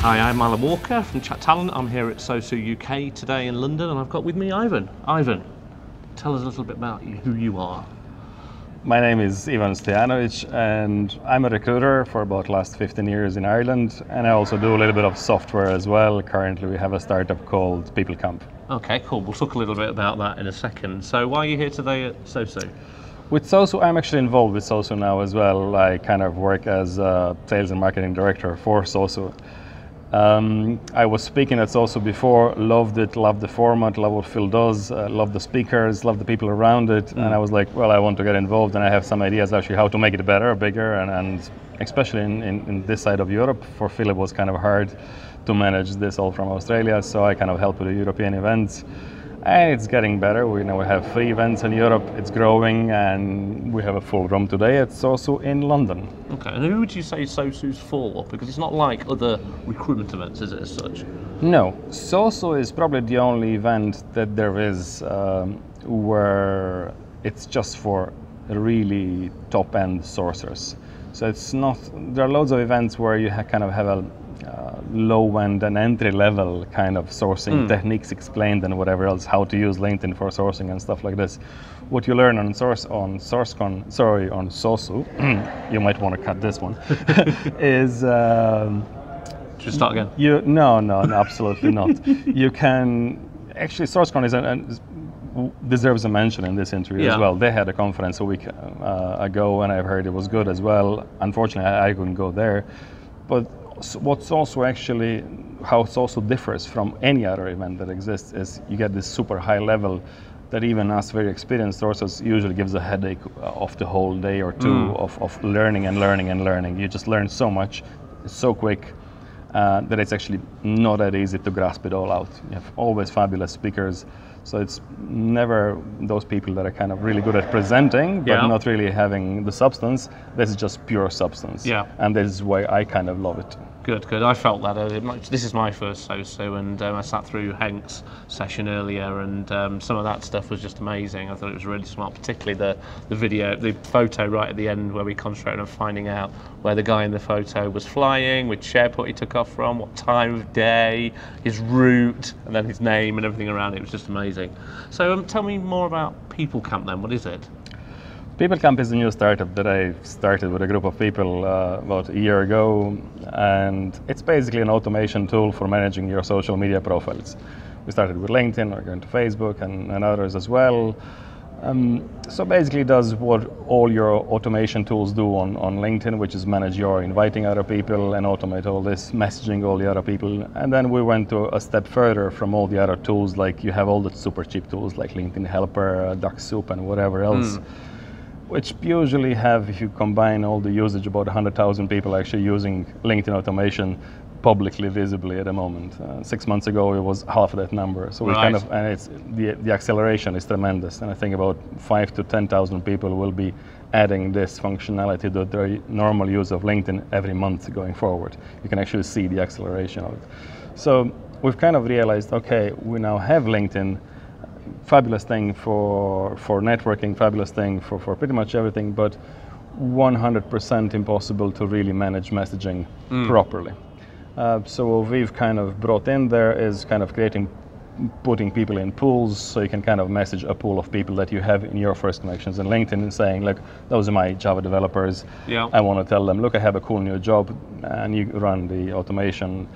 Hi, I'm Alan Walker from Chat Talent. I'm here at SOSU UK today in London, and I've got with me Ivan. Ivan, tell us a little bit about you, who you are. My name is Ivan Stojanovic, and I'm a recruiter for about the last 15 years in Ireland, and I also do a little bit of software as well. Currently we have a startup called PeopleCamp. Okay, cool. We'll talk a little bit about that in a second. So why are you here today at SOSU? With SOSU, I'm actually involved with SOSU now as well. I kind of work as a sales and marketing director for SOSU. I was speaking at SOSU before, loved it, loved the format, loved what Phil does, loved the speakers, loved the people around it, and I was like, well, I want to get involved, and I have some ideas actually how to make it better, bigger, and especially in this side of Europe. For Phil it was kind of hard to manage this all from Australia, so I kind of help with the European events. And it's getting better. We have 3 events in Europe. It's growing, and we have a full room today at SOSU in London. Okay, and who would you say SOSU's for? Because it's not like other recruitment events, is it, as such? No, SOSU is probably the only event that there is where it's just for really top-end sourcers. So it's not. There are loads of events where you kind of have a low-end and entry-level kind of sourcing techniques explained and whatever else, how to use LinkedIn for sourcing and stuff like this. What you learn on SOSU, you might want to cut this one, is. Should we start again? No, absolutely not. You can actually SourceCon deserves a mention in this interview as well. They had a conference a week ago, and I've heard it was good as well. Unfortunately, I couldn't go there, but what's also actually how SOSU differs from any other event that exists is you get this super high level that even us very experienced sources usually gives a headache of the whole day or two of learning and learning and learning. You just learn so much, it's so quick that it's actually not that easy to grasp it all out. You have always fabulous speakers, so it's never those people that are kind of really good at presenting but not really having the substance. This is just pure substance, and this is why I kind of love it. Good. I felt that earlier. This is my first SOSU, and I sat through Hank's session earlier, and some of that stuff was just amazing. I thought it was really smart, particularly the video, the photo right at the end where we concentrated on finding out where the guy in the photo was flying, which airport he took off from, what time of day, his route, and then his name and everything around it. It was just amazing. So tell me more about PeopleCamp then. What is it? PeopleCamp is a new startup that I started with a group of people about a year ago, and it's basically an automation tool for managing your social media profiles. We started with LinkedIn, we're going to Facebook and others as well. So basically it does what all your automation tools do on LinkedIn, which is manage your inviting other people and automate all this, messaging all the other people. And then we went to a step further from all the other tools, like you have all the super cheap tools like LinkedIn Helper, DuckSoup and whatever else. Which usually have, if you combine all the usage, about 100,000 people actually using LinkedIn automation publicly, visibly at the moment. 6 months ago, it was half of that number. So we and it's the acceleration is tremendous. And I think about 5,000 to 10,000 people will be adding this functionality to their normal use of LinkedIn every month going forward. You can actually see the acceleration of it. So we've kind of realized, okay, we now have LinkedIn. Fabulous thing for networking, fabulous thing for pretty much everything, but 100% impossible to really manage messaging properly. So what we've kind of brought in there is kind of putting people in pools, so you can kind of message a pool of people that you have in your first connections in LinkedIn and saying, look, those are my Java developers. I want to tell them, look, I have a cool new job, and you run the automation,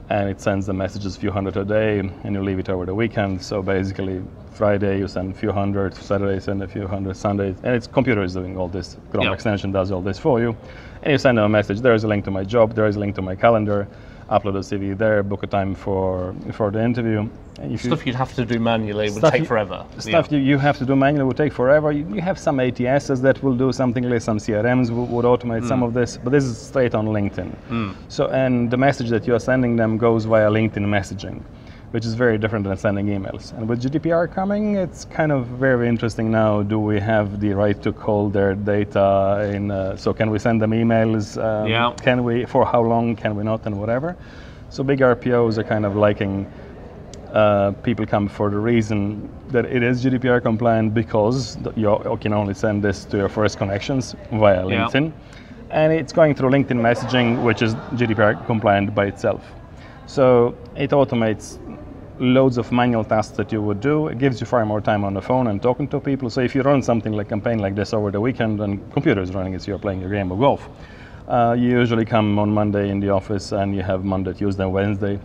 and it sends the messages a few hundred a day, and you leave it over the weekend. So basically, Friday you send a few hundred, Saturday you send a few hundred, Sunday, and it's computer is doing all this. Chrome extension does all this for you, and you send them a message. There is a link to my job. There is a link to my calendar. Upload a CV there. Book a time for the interview. And stuff you'd have to do manually would take forever. Stuff you have to do manually would take forever. You have some ATSs that will do something like some CRMs would automate some of this, but this is straight on LinkedIn. So, and the message that you are sending them goes via LinkedIn messaging, which is very different than sending emails. And with GDPR coming, it's kind of very interesting now. Do we have the right to call their data so can we send them emails? Can we, for how long can we not, and whatever. So big RPOs are kind of liking PeopleCamp for the reason that it is GDPR compliant, because you can only send this to your first connections via LinkedIn. And it's going through LinkedIn messaging, which is GDPR compliant by itself. So it automates loads of manual tasks that you would do. It gives you far more time on the phone and talking to people. So if you run something like campaign like this over the weekend and computer is running it, so you're playing your game of golf, you usually come on Monday in the office and you have Monday, Tuesday, and Wednesday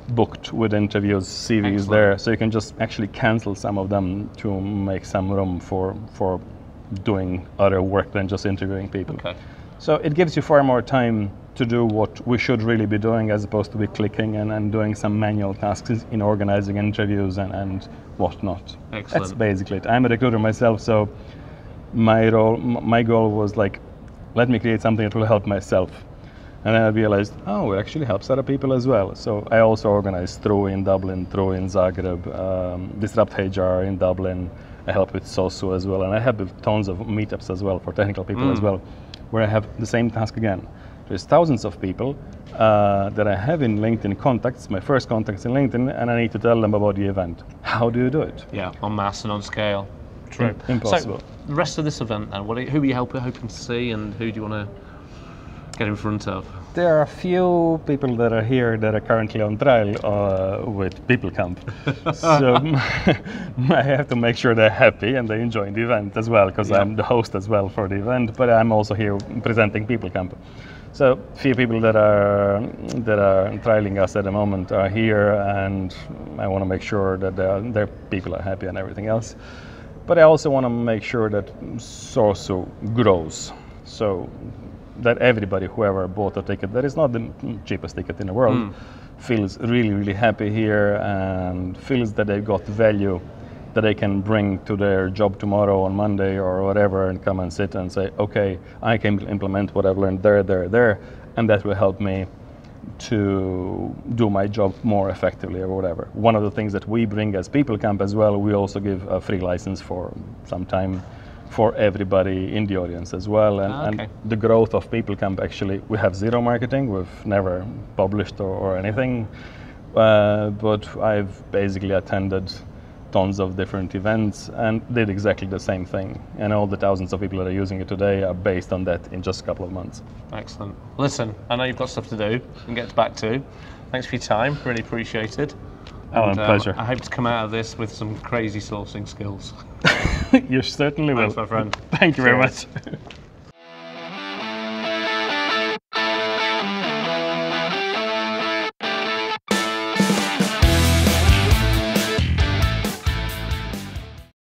booked with interviews, CVs Excellent. there. So you can just actually cancel some of them to make some room for doing other work than just interviewing people. Okay. So it gives you far more time to do what we should really be doing, as opposed to be clicking and doing some manual tasks in organizing interviews and whatnot. Excellent. That's basically it. I'm a recruiter myself, so my goal was like, let me create something that will help myself. And then I realized, oh, it actually helps other people as well. So I also organized Through in Dublin, Through in Zagreb, Disrupt HR in Dublin. I help with SOSU as well, and I have tons of meetups as well for technical people as well, where I have the same task again. There's thousands of people that I have in LinkedIn contacts, my first contacts in LinkedIn, and I need to tell them about the event. How do you do it? Yeah, on mass and on scale. True. Impossible. So the rest of this event then, who are you hoping to see, and who do you want to get in front of? There are a few people that are here that are currently on trial with PeopleCamp. So I have to make sure they're happy and they enjoy the event as well, because I'm the host as well for the event, but I'm also here presenting PeopleCamp. So few people that are trialing us at the moment are here, and I want to make sure that their people are happy and everything else. But I also want to make sure that SOSU grows. So that everybody, whoever bought a ticket, that is not the cheapest ticket in the world, feels really, really happy here and feels that they got value that they can bring to their job tomorrow on Monday or whatever, and come and sit and say, okay, I can implement what I've learned there, and that will help me to do my job more effectively or whatever. One of the things that we bring as PeopleCamp as well, we also give a free license for some time for everybody in the audience as well. And the growth of PeopleCamp, actually, we have zero marketing. We've never published or anything, but I've basically attended tons of different events and did exactly the same thing. And all the thousands of people that are using it today are based on that in just a couple of months. Excellent. Listen, I know you've got stuff to do and get back to. Thanks for your time, really appreciate it. And, pleasure. I hope to come out of this with some crazy sourcing skills. You certainly will. Thanks, my friend. Thank you very much.